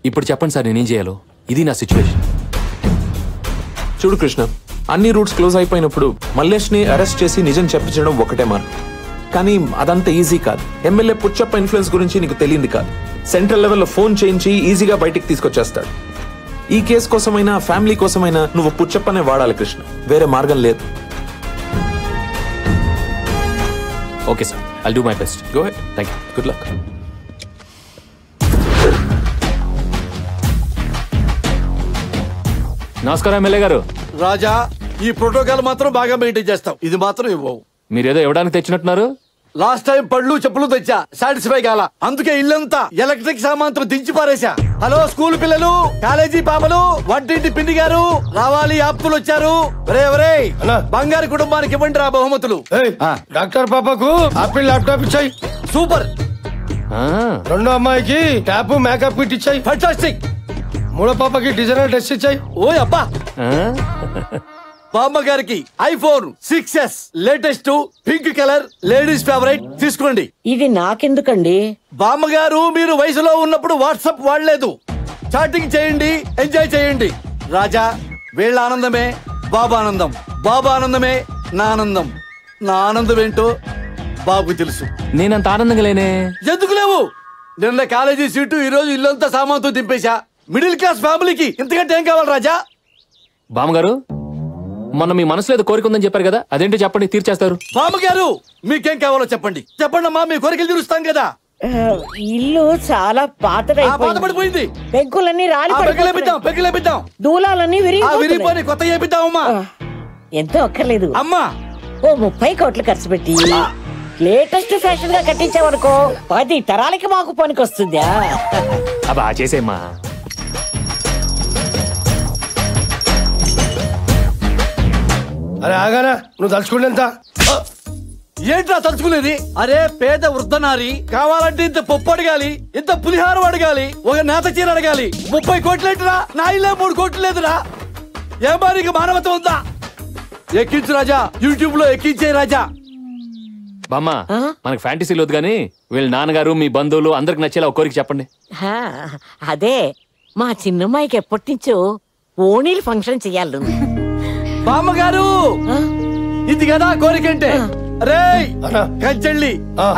ఇప్పుడు చెప్పండి సార్ నేనేం చేయాలో. ఇది నా సిచ్యువేషన్. చూడు కృష్ణ, అన్ని రూట్స్ క్లోజ్ అయిపోయినప్పుడు మల్లేష్ని అరెస్ట్ చేసి నిజం చెప్పించడం ఒకటే మార్గం. కానీ అదంతా ఈజీ కాదు. ఎమ్మెల్యే పుచ్చప్ప ఇన్ఫ్లుయెన్స్ గురించి నీకు తెలియంది కాదు. సెంట్రల్ లెవెల్లో ఫోన్ చేయించి ఈజీగా బయటికి తీసుకొచ్చేస్తాడు. ఈ కేసు కోసమైనా ఫ్యామిలీ కోసమైనా నువ్వు పుచ్చప్పనే వాడాలి కృష్ణ, వేరే మార్గం లేదు. Okay sir, I'll do my best. Go head. Thank you. Good luck. నమస్కారం ఎమ్మెల్యే గారు. రాజా, ఈ ప్రోటోకాల్ మాత్రం బాగా మెయింటైన్ చేస్తాం. ఇది మాత్రం ఇవ్వవు. మీరేదో ఇవ్వడానికి తెచ్చినట్టున్నారు. లాస్ట్ టైం పళ్ళు చెప్పులు తెచ్చా, సాటిస్ఫై కాల. అందుకే ఇల్లంతా ఎలక్ట్రిక్ సామాన్తో దించి పారేశా. హలో స్కూల్ పిల్లలు, కాలేజీ పాపలు, వంటింటి పిండి గారు రావాలి, ఆప్తులు వచ్చారు. బంగారు కుటుంబానికి ఇవ్వండి రా బహుమతులు. డాక్టర్ పాపకు ఆపిల్ ల్యాప్టాప్ ఇచ్చాయి. సూపర్. రెండో అమ్మాయికి ట్యాప్ మేకప్ కిట్ ఇచ్చాయి. ఫంటాస్టిక్. మూడో పాపకి డిజైనర్ డ్రెస్ ఇచ్చాయి. ఓ అబ్బా. బామ్మ గారికి iPhone 6s latest pink colour ladies favourite తీసుకోండి. ఇది నాకెందుకండి? బామ్మగారు మీరు వయసులో ఉన్నప్పుడు వాట్సాప్ వాడలేదు. చాటింగ్ చేయండి, ఎంజాయ్ చేయండి. రాజా, వీళ్ళ ఆనందమే బాబా ఆనందం, బాబా ఆనందమే నా ఆనందం. నా ఆనందం ఏంటో బాబుకు తెలుసు. నేనంత ఆనందంగా లేనే. ఎందుకు లేవు? నిన్న కాలేజీ సీటు, ఈ రోజు ఇల్లంతా సామాన్తో దింపేశా. మిడిల్ క్లాస్ ఫ్యామిలీకి ఇంతకంటే ఏం కావాలి రాజా? బామ్మగారు, మొన్న మీ మనసులో ఏదో కోరిక ఉందని చెప్పారు కదా, అదేంటో చెప్పండి, తీర్చేస్తారు. బామ్మగారు, మీకేం కావాలో చెప్పండి. చెప్పండి అమ్మా, మీ కోరికలు తీరుస్తాం కదా. ఇల్లు చాలా పాతపడిపోయింది. పెంకులన్నీ పెగ్గులేపిద్దాం. దూలాలన్నీ విరిగిపోయి కొత్త చేపిద్దామమ్మా. ఎంతో అక్కర్లేదు అమ్మా. ఓ 30 కోట్లు ఖర్చు పెట్టి లేటెస్ట్ ఫ్యాషన్ గా కట్టించావనుకో, 10 తరాలకి మాకు పనికొస్తుందా? అబ్బా చేసేమ్మా. అరే ఆగానా, నువ్వు తలుచుకుంటేంత ఏంట్రా తలుచుకునేది? అరే పేద వృద్ధనారి కావాలంటే ఇంత పప్పు అడగాలి, ఇంత పులిహారం అడగాలి, ఒక నేత చీర అడగాలి. 30 కోట్లేంటిరా? నా ఇల్లే 3 కోట్లు లేదురా. ఏమా నీకు మానవత ఉందా? ఎక్కించు రాజా, యూట్యూబ్ లో ఎక్కించే రాజా. బామ్మ, మనకు ఫ్యాంటసీలు వద్దు కానీ వీళ్ళ నాన్నగారు మీ బంధువులు అందరికి నచ్చేలా ఒక కోరిక చెప్పండి. అదే మా చిన్నమ్మాయికి ఎప్పటి నుంచో ఓణీలు ఫంక్షన్ చెయ్యాలి. బామ్మగారు, ఇది కదా కోరికంటే. రే కంచెళ్ళి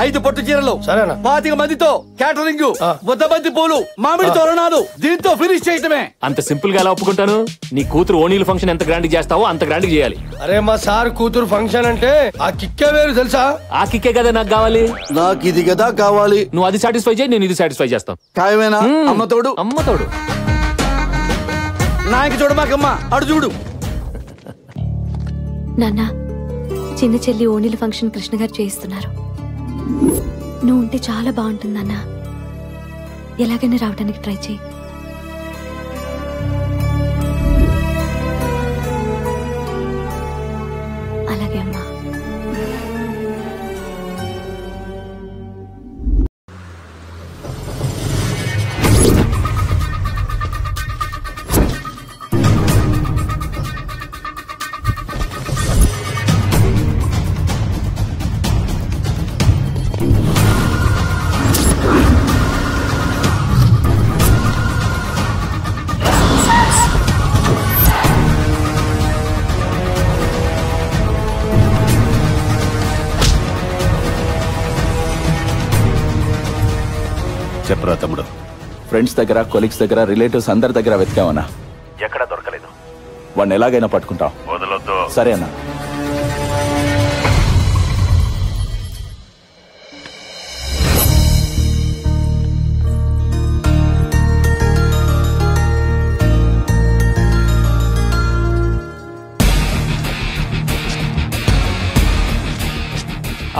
5 పట్టు చీరలు, 25 మందితో క్యాటరింగ్, 100 మంది పూలు, మామిడి తోరణాలు, దీంతో ఫినిష్ చేయటమే. అంత సింపుల్ గా ఎలా ఒప్పుకుంటాను? నీ కూతురు ఓణీలు ఫంక్షన్ ఎంత గ్రాండ్ చేస్తావో అంత గ్రాండ్ చేయాలి. అరే మా సార్ కూతురు ఫంక్షన్ అంటే ఆ కిక్కే వేరు తెలుసా? ఆ కిక్కే కదా నాకు కావాలి. నాకు ఇది కదా కావాలి. నువ్వు అది సాటిస్ఫై చేయి, నేను ఇది సాటిస్ఫై చేస్తాను. ఖాయమేనా? అమ్మతోడు అమ్మతోడు. నాయకు చూడమాకమ్మా, అడు చూడు. నాన్న, చిన్న చెల్లి ఓణీల ఫంక్షన్ కృష్ణ గారు చేయిస్తున్నారు. నువ్వు ఉంటే చాలా బాగుంటుంది నాన్న. ఎలాగైనా రావడానికి ట్రై చేయి. అలాగే అమ్మా. చెప్పరా తమ్ముడు, ఫ్రెండ్స్ దగ్గర, కొలీగ్స్ దగ్గర, రిలేటివ్స్ అందరి దగ్గర వెతికావన్నా? ఎక్కడా దొరకలేదు. వాడిని ఎలాగైనా పట్టుకుంటావు. వదలొద్దు. సరే అన్నా.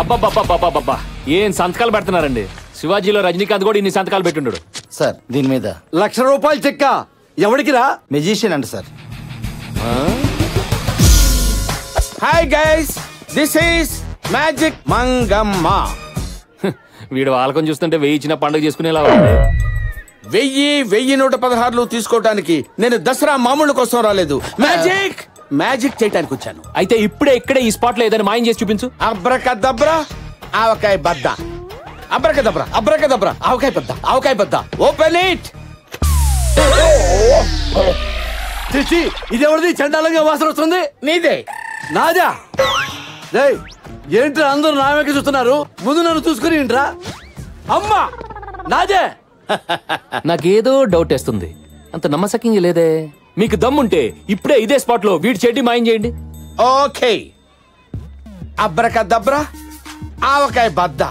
అబ్బబ్బబ్బబ్బబ్బబ్బా, ఏం సంతకాలు పెడుతున్నారండి. శివాజీలో రజనీకాంత్ కూడా ఇన్ని సంతకాలు పెట్టుండడు. సార్ దీని మీద ₹1,00,000 చెక్క. ఎవరికి రా? మెజిషియన్ అంట sir. Hi guys, this is magic Mangamma. వీడు వాళ్ళకం చూస్తుంటే 1000 ఇచ్చిన పండుగ చేసుకునేలా ఉంది. 1000 తీసుకోవడానికి నేను దసరా మామూలు కోసం రాలేదు, మ్యాజిక్ చేయడానికి వచ్చాను. అయితే ఇప్పుడే ఇక్కడే ఈ స్పాట్ లో ఏదైనా మాయం చేసి చూపించు. అబ్రకదబ్రా ఆవకాయ బద్ద, అబ్రకదబ్రా అబ్రకదబ్రా ఆవకాయ బద్ద, ఆవకాయ బద్ద. Open it. చిచ్చి ఇదెవరిది చండాలంగా వాసన వస్తుంది? నీదే. నాదా? డేయ్ ఏంట్రా అందరూ నా వెనక చూస్తున్నారు? ముందు నన్ను చూసుకుని ఏంట్రా? అమ్మా నాదే. నాకేదో డౌట్ వేస్తుంది, అంత నమ్మసక్యంగా లేదే. మీకు దమ్ముంటే ఇప్పుడే ఇదే స్పాట్ లో వీడి చెడ్డి మాయం చేయండి. ఓకే, అబ్రకదబ్రా ఆవకాయ బద్ద.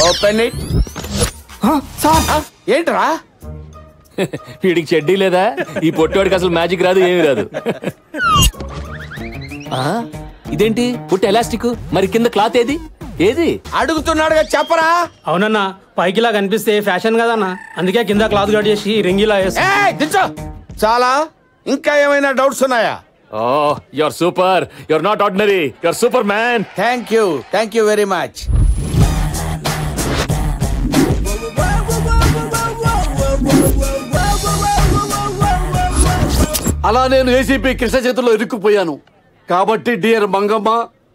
Open it. ఏంట్రా వీడికి చెడ్డీ లేదా? ఈ పొట్టోడికి అసలు మ్యాజిక్ రాదు, ఏమీ రాదు. ఇదేంటి పుట్ట ఎలాస్టిక్, మరి కింద క్లాత్ ఏది? ఏది అడుగుతున్నాడుగా చెప్పరా. అవునన్నా, పైకిలా కనిపిస్తే ఫ్యాషన్ కదన్నా, అందుకే కింద క్లాత్ కట్ చేసి రింగిలా వేసి. దించో. చాలా. ఇంకా ఏమైనా డౌట్స్ ఉన్నాయా? You are super, you are not ordinary, you are super man. Thank you very much. అలా నేను ఏసీపీ కృష్ణ చేతిలో ఇరుక్కుపోయాను కాబట్టి డియర్ మంగమ్మ,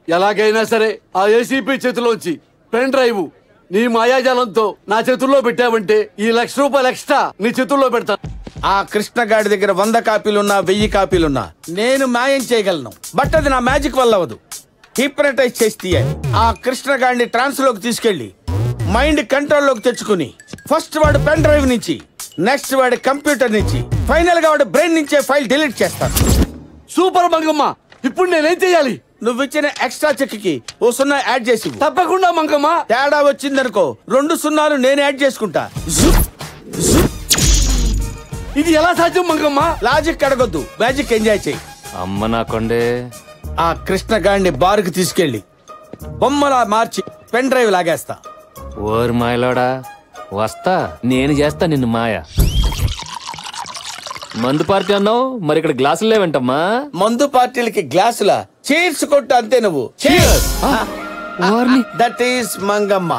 ఎలాగైనా సరే ఆ ఏసీపీ చేతిలోంచి పెన్ డ్రైవ్ నీ మాయాజాలంతో నా చేతుల్లో పెట్టావంటే ఈ ₹1,00,000 ఎక్స్ట్రా నీ చేతుల్లో పెడతాను. ఆ కృష్ణగాడి దగ్గర 100 కాపీలున్నా 1000 కాపీలున్నా నేను మాయం చేయగలను. బట్ అది నా మ్యాజిక్ వల్ల అవ్వదు. హిప్నటైజ్ చేసి తీయాలి. ఆ కృష్ణగాడిని ట్రాన్స్ లోకి తీసుకెళ్లి మైండ్ కంట్రోల్ లోకి తెచ్చుకుని ఫస్ట్ వాడు పెన్ డ్రైవ్ నుంచి, నెక్స్ట్ వాడి కంప్యూటర్ నుంచి, ఫైనల్ గా వాడి బ్రెయిన్ నుంచే ఫైల్ డిలీట్ చేస్తాను. సూపర్ మంగమ్మ, ఇప్పుడు నేనేం చేయాలి? నువ్వు ఇచ్చిన ఎక్స్ట్రా చెక్ కి ఓ 0 యాడ్ చేసి. తప్పకుండా మంగమ్మ. తేడా వచ్చిందనుకో 2 0 నేను యాడ్ చేసుకుంటా. ఇది ఎలా సాధ్యం మంగమ్మ? లాజిక్ అడగొద్దు, మ్యాజిక్ ఎంజాయ్ చేయి. అమ్మ నా కొండే. ఆ కృష్ణగాడిని బార్కి తీసుకెళ్లి బొమ్మలా మార్చి పెన్ డ్రైవ్ లాగేస్తా. ఓర్ మాయలోడా, వస్తా, నేను చేస్తా నిన్ను మాయ. మందు పార్టీ అన్నావు, మరి ఇక్కడ గ్లాసులు లేవంటమ్మా? మందు పార్టీలకి గ్లాసుల చీర్స్ కొట్టు అంతే. నువ్వు దట్ ఈస్ మంగమ్మ.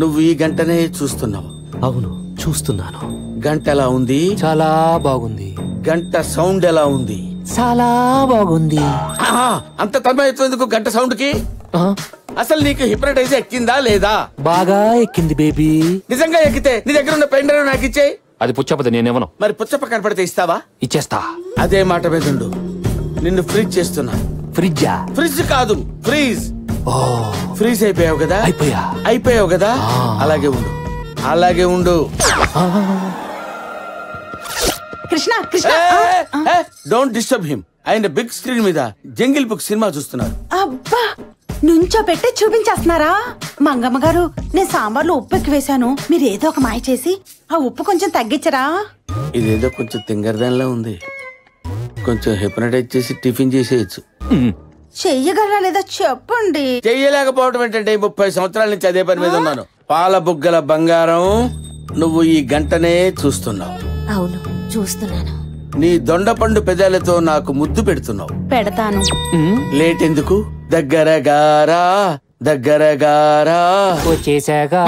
నువ్వు ఈ గంటనే చూస్తున్నావు. అవును చూస్తున్నాను. గంట ఎలా ఉంది? చాలా బాగుంది. గంట సౌండ్ ఎలా ఉంది? చాలా బాగుంది. అంత తన్మయత్వం గంట సౌండ్ కి? అసలు నీకు హిప్నటైజ్ ఎక్కిందా లేదా? బాగా ఎక్కింది బేబీ. నిజంగా ఎక్కితే నీ దగ్గర ఉన్న పెన్ డ్రైవ్ నాకు ఇచ్చేయి. అది పుచ్చపది, నేనేమను. మరి పుచ్చప్ప కనపడితే ఇస్తావా? ఇచ్చేస్తా. అదే మాట మీద ఉండు. నిన్ను ఫ్రీజ్ చేస్తున్నా. ఫ్రిడ్జా? ఫ్రిడ్జ్ కాదు, ఫ్రీజ్. ఫ్రీజ్ అయిపోయావు కదా? అయిపోయావు కదా? అలాగే ఉండు. Krishna Krishna, don't disturb him. ఆయన బిగ్ స్క్రీన్ మీద జంగిల్ బుక్ సినిమా చూస్తున్నారు. అబ్బా, నుంచో పెట్టి చూపించేస్తున్నారా? మంగమ్మ గారు, నేను సాంబార్లో ఉప్పు ఎక్కువ వేశాను, మీరు ఏదో ఒక మాయ చేసి ఆ ఉప్పు కొంచెం తగ్గించరా? ఇదేదో కొంచెం తింగరదానిలా ఉంది. కొంచెం హిప్నటైజ్ చేసి టిఫిన్ చేసేయచ్చు. చెయ్యగలరా లేదా చెప్పండి. చెయ్యలేకపోవడం ఏంటంటే 30 సంవత్సరాల నుంచి అదే పని మీద ఉన్నాను. పాల బుగ్గల బంగారం, నువ్వు ఈ గంటనే చూస్తున్నావు. అవును చూస్తున్నాను. నీ దొండపండు పెదాలతో నాకు ముద్దు పెడుతున్నావు. పెడతాను. లేట్ ఎందుకు? దగ్గరగా వచ్చేసాగా.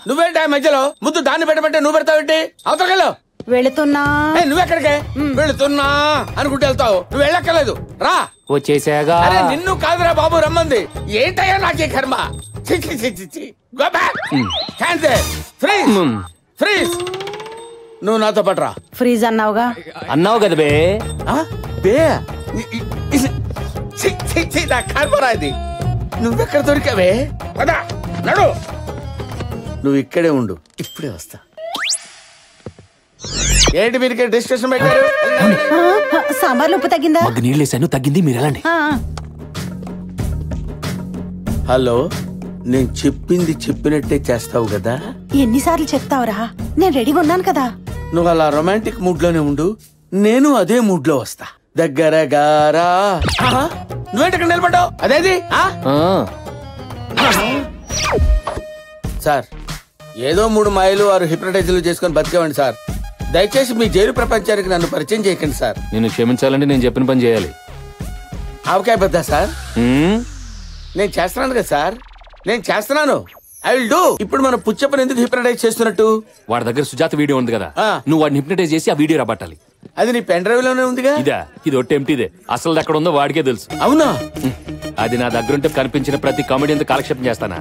నువ్వేంటి మధ్యలో ముద్దు దాన్ని పెట్టమంటే నువ్వు పెడతావేంటి? అవతలకెళ్ళు. వెళుతున్నా. నువ్వెక్కడికే? వెళుతున్నా అనుకుంటే వెళ్తావు. నువ్వు వెళ్ళక్కర్లేదు, రా. వచ్చేసాగా. అరే నిన్ను కాదురా బాబు రమ్మంది. ఏంటయ్యా నాకే కర్మ. ఫ్రీజ్. నువ్వు నాతో పట్రా. ఫ్రీజ్ అన్నావుగా. అన్నావు కదా బే. నా కర్మరా ఇది. నువ్వెక్కడ దొరికావే? నడు. నువ్వు ఇక్కడే ఉండు, ఇప్పుడే వస్తా. ఏంటి మీరు ఇక్కడ డిస్కషన్ పెట్టారు? సాంబార్లో ఉప్పు తగ్గిందా? నీళ్ళు వేసాను, తగ్గింది, మీరు వెళ్ళండి. హలో, నేను చెప్పింది చెప్పినట్టే చేస్తావు కదా? ఎన్నిసార్లు చెప్తావురా? నేను రెడీగా ఉన్నాను కదా. నువ్వు అలా రొమాంటిక్ మూడ్ లోనే ఉండు, నేను అదే మూడ్ లో వస్తా. దగ్గరగా నువ్వేంటి ఇక్కడ నిలబడ్డావు? అదేది? సార్, ఏదో 3 మాయలు 6 హిప్నటైజర్లు చేసుకుని బతికేవండి సార్. దయచేసి మీ జైలు ప్రపంచానికి నన్ను పరిచయం చేయకండి సార్. నేను క్షమించాలంటే నేను చెప్పిన పని చేయాలి. ఆవకాయ బద్దా సార్? నేను చేస్తున్నాను కదా సార్, నేను చేస్తున్నాను. I will do. ఇప్పుడు మనం పుచ్చప్పని ఎందుకు హిప్నటైజ్ చేస్తున్నట్టు? వాడి దగ్గర సుజాత వీడియో ఉంది కదా, నువ్వు వాడిని హిప్నటైజ్ చేసి ఆ వీడియో రాబట్టాలి. అది నీ పెన్ డ్రైవ్ లోనే ఉందిగా. ఇది ఒట్టి ఎంటీదే, అసలు ఎక్కడ ఉందో వాడికే తెలుసు. అవునా? అది నా దగ్గరుంటే కనిపించిన ప్రతి కామెడీతో కాలక్షేపం చేస్తానా?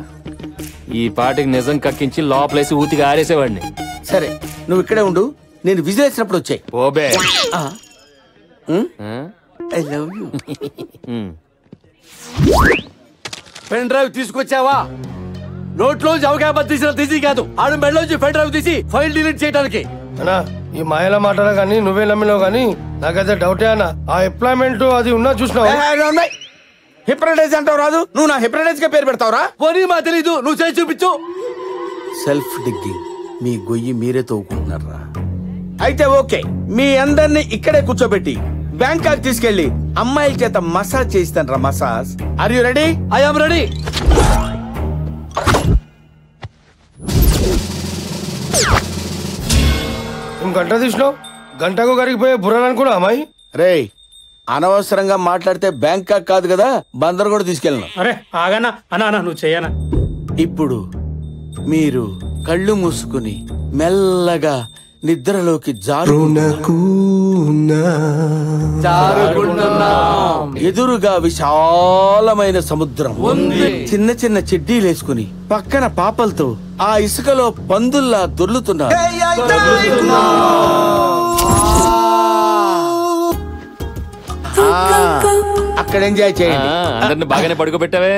ఈ పాటికి నిజం కక్కించి లోపలేసి ఊతిగా ఆరేసేవాడిని. సరే నువ్వు ఇక్కడే ఉండు, నేను విజిల్ వేసినప్పుడు వచ్చాయి. ఓబే I love you. Pen drive తీసుకొచ్చావా? నోట్లోంచి అవకాశం తీసిన తీసి కాదు, ఆడు మెడలోంచి పెన్ డ్రైవ్ తీసి ఫైల్ డిలీట్ చేయడానికి. అన్నా ఈ మాయల మాటలు కానీ నువ్వే నమ్మినావు కానీ నాకైతే డౌటే అన్న. ఆ ఎంప్లాయ్మెంట్ అది ఉన్నా చూసినావు. హిప్నటైజ్ అంటావు రాదు, నువ్వు నా హిప్నటైజ్ గా పేరు పెడతావురా? పోనీ మా తెలీదు, నువ్వు చేసి చూపించు. సెల్ఫ్ డిగ్గింగ్, మీ గొయ్యి మీరే తవ్వుకుంటున్నారా? అయితే ఓకే, మీ అందరినీ ఇక్కడే కూర్చోబెట్టి బ్యాంకాక్ తీసుకెళ్లి అమ్మాయిల చేత మసాజ్ చేయిస్తాను రా. Massage. Are you ready? I am ready. గంట తీసినావు, గంటకు కరిగిపోయే బుర్రలు అనుకున్నా అమ్మాయి. రే అనవసరంగా మాట్లాడితే బ్యాంకాక్ కాదు కదా, బందర్ కూడా తీసుకెళ్ళను. అరే ఆగనా అన్నా నువ్వు చెయ్యనా. ఇప్పుడు మీరు కళ్ళు మూసుకుని మెల్లగా నిద్రలోకి ఎదురుగా విశాలమైన సముద్రం ఉంది. చిన్న చిన్న చెడ్డీలు వేసుకుని పక్కన పాపలతో ఆ ఇసుకలో పందుల్లా దొర్లుతున్నారు. అక్కడ ఎంజాయ్ చేయండి. అందరిని బాగానే పడుకోబెట్టావే.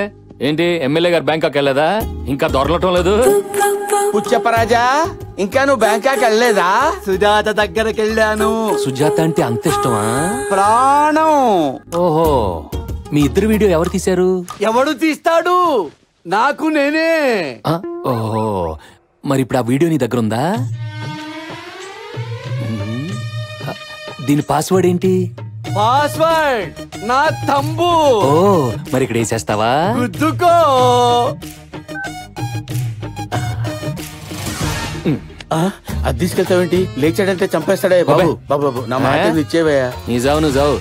ఏంటి ఎమ్మెల్యే గారు బ్యాంకాక్ వెళ్ళలేదా? ఇంకా దొరలటం లేదు. పుచ్చప్పరాజా, ఇంకా నువ్వు బ్యాంకాక్ వెళ్ళలేదా? సుజాత దగ్గరికి వెళ్ళాను. సుజాత అంటే అంత ఇష్టమా? ప్రాణం. ఓహో, మీ ఇద్దరు వీడియో ఎవరు తీశారు? ఎవడు తీస్తాడు? నాకు నేనే. ఓహో, మరి ఇప్పుడు ఆ వీడియో నీ దగ్గర ఉందా? దీని పాస్వర్డ్ ఏంటి? పాస్వర్డ్ నా తంబు. ఓ, మరి ఇక్కడ వేసేస్తావా? గుద్దుకో. అది తీసుకెళ్తావేంటి? లేచాడంటే చంపేస్తాడే. బాబు బాబు బాబు, నా మాట ఇచ్చేవయ్యా. నీ జావు నువ్వు జావు.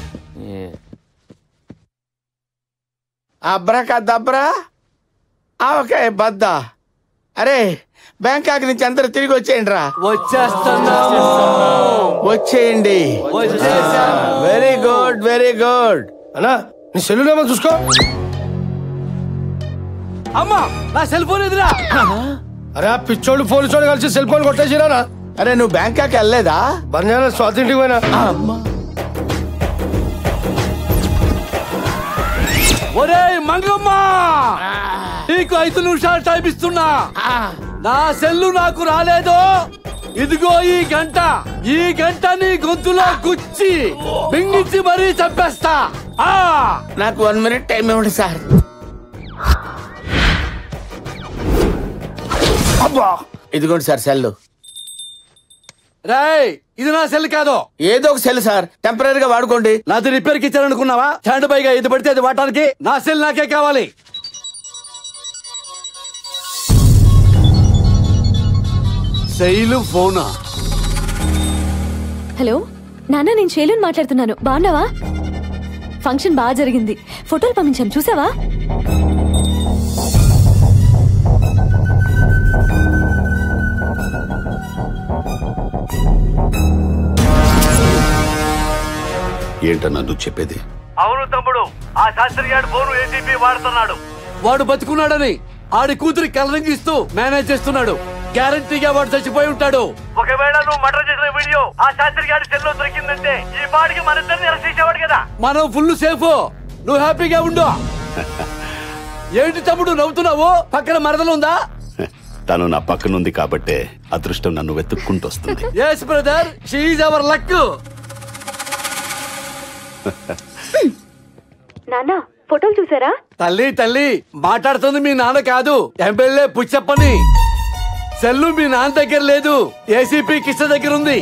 అబ్రా దబ్రా ఓకే బద్దా. అరే బ్యాంకాక్ నుంచి అందరు తిరిగి వచ్చేయండి రా. వచ్చేస్తున్నాము. వచ్చేయండి. Very good very good. అన్నా నీ సెల్ ఏమో చూసుకో. అమ్మా నా సెల్ ఫోన్ ఎదురా. అరే ఆ పిచ్చోళ్ళు పోలీసోళ్ళు కలిసి సెల్ ఫోన్ కొట్టేసిరా. అరే నువ్వు బ్యాంకాక్ వెళ్ళలేదా? బంజారా స్వాతింటికి పోయినా. ఒరే మంగమ్మ, నీకు 5 నిమిషాలు టైం ఇస్తున్నా. నా సెల్లు నాకు రాలేదు. ఇదిగో ఈ గంట నీ గొంతులో గుచ్చి బింగించి మరీ చంపేస్తా. నాకు 1 మినిట్ టైం ఇవ్వండి సార్. ఇదిగోండి సార్ సెల్. రేయ్, ఇది నా సెల్ కాదు. ఏదో ఒక సెల్ సార్, టెంపరీగా వాడుకోండి. నాది రిపేర్ కి ఇచ్చారనుకున్నావా? స్టాండ్ బైగా ఇది పడితే అది వాడటానికి. నా సెల్ నాకే కావాలి. శైలు ఫోనా? హలో నాన్న, నేను శైలుని మాట్లాడుతున్నాను. బాగున్నావా? ఫంక్షన్ బాగా జరిగింది. ఫోటోలు పంపించాను, చూసావా? ఏంటన్నా నువ్వు చెప్పేది? అవును తమ్ముడు, ఆ శాస్త్రి గారి ఫోన్ ఏసీపీ వాడుతున్నాడు. వాడు బతుకున్నాడని ఆడి కూతురి కలరింగ్ ఇస్తూ మేనేజ్ చేస్తున్నాడు. గ్యారంటీగా వాడు చచ్చిపోయి ఉంటాడు. ఒకవేళ నువ్వు మర్డర్ చేసిన వీడియో ఆ శాస్త్రి గారి సెల్లో దొరికిందంటే ఈ పాటికి మన ఇద్దరిని అరెస్ట్ చేసేవాడు కదా. మనం ఫుల్ సేఫ్. నువ్వు హ్యాపీగా ఉండు. ఏంటి తమ్ముడు నవ్వుతున్నావు? పక్కన మరదలుందా? తను నా పక్కనుంది కాబట్టే అదృష్టం నన్ను వెతుక్కుంటూ వస్తుంది. yes brother, she is our luck. నాన్న ఫోటోలు చూసారా? తల్లి మాట్లాడుతుంది మీ నాన్న కాదు, ఎమ్మెల్యే పుచ్చప్పని. సెల్లు మీ నాన్న దగ్గర లేదు, ఏసీపీ కృష్ణ దగ్గర ఉంది.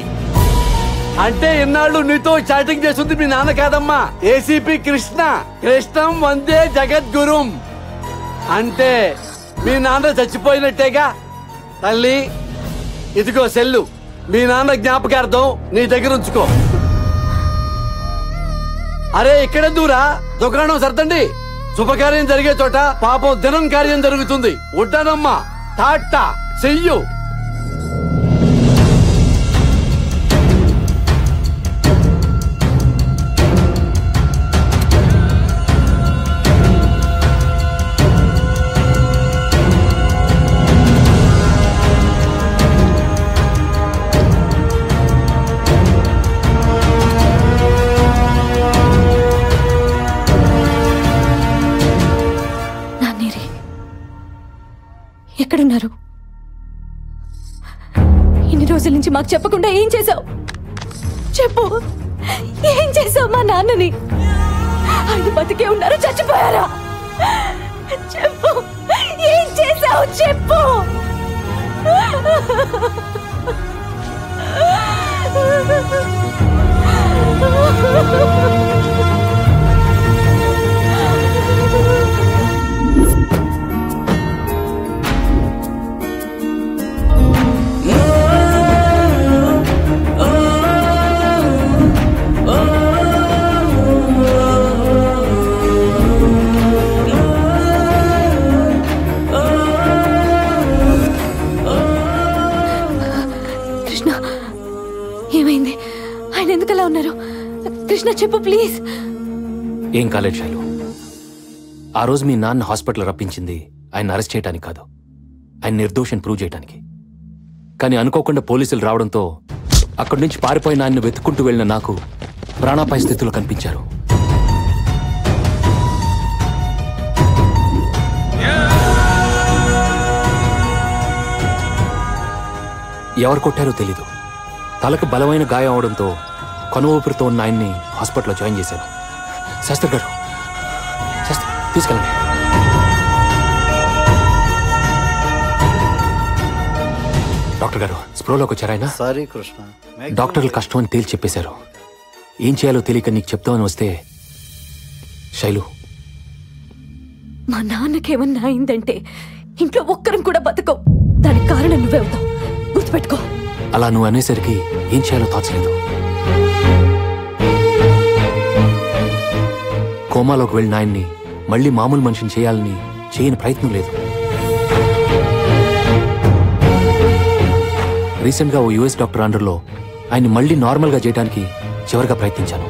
అంటే ఇన్నాళ్ళు నీతో చాటింగ్ చేస్తుంది మీ నాన్న కాదమ్మా, ఏసీపీ కృష్ణ. కృష్ణం వందే జగద్గురుం. అంటే మీ నాన్న చచ్చిపోయినట్టేగా. తల్లి ఇదిగో సెల్లు, మీ నాన్న జ్ఞాపకార్థం నీ దగ్గర ఉంచుకో. అరే ఇక్కడ దూరా, దుకాణం సర్దండి. శుభకార్యం జరిగే చోట పాపం దినం కార్యం జరుగుతుంది. ఉంటానమ్మా, టాటా, చెయ్యు. ఉన్నారు. ఇన్ని రోజుల నుంచి మాకు చెప్పకుండా ఏం చేశావు? చెప్పు, ఏం చేశావు మా నాన్నని? ఆయన బతికే ఉన్నారు, చచ్చిపోయారా? చెప్పు, ఏం చేశావు? చెప్పు. ఏమైంది? ఆయన ఎందుకలా ఉన్నారు? కృష్ణ చెప్పు ప్లీజ్. ఏం కాలేదు శైలు. ఆ రోజు మీ నాన్న హాస్పిటల్ రప్పించింది ఆయన అరెస్ట్ చేయడానికి కాదు, ఆయన నిర్దోషం ప్రూవ్ చేయడానికి. కానీ అనుకోకుండా పోలీసులు రావడంతో అక్కడి నుంచి పారిపోయిన ఆయన్ని వెతుక్కుంటూ వెళ్ళిన నాకు ప్రాణాపాయ స్థితిలో కనిపించారు. ఎవరు కొట్టారో తెలీదు. తలకు బలమైన గాయం అవడంతో కొన ఊపిరితో ఉన్న ఆయన్ని హాస్పిటల్లో జాయిన్ చేశాను. శాస్త్రి గారు, శాస్త్రి తీసుకెళ్ళండి. డాక్టర్ గారు స్ప్రోలోకి వచ్చారాయన? సారీ కృష్ణ, డాక్టర్లు కష్టం అని తేల్చి చెప్పేశారు. ఏం చేయాలో తెలియక నీకు చెప్తామని వస్తే. శైలు, మా నాన్నకేమన్నా అయిందంటే ఇంట్లో ఒక్కరం కూడా బతకవు. దానికి కారణం నువ్వే అవుతావు, గుర్తుపెట్టుకో. అలా నువ్వు అనేసరికి ఏం చేయాలో తోచలేదు. కోమాలోకి వెళ్ళిన ఆయన్ని మళ్ళీ మామూలు మనిషిని చేయాలని చేయని ప్రయత్నం లేదు. రీసెంట్గా ఓ యుఎస్ డాక్టర్ అండర్లో ఆయన్ని మళ్ళీ నార్మల్గా చేయడానికి చివరిగా ప్రయత్నించాను.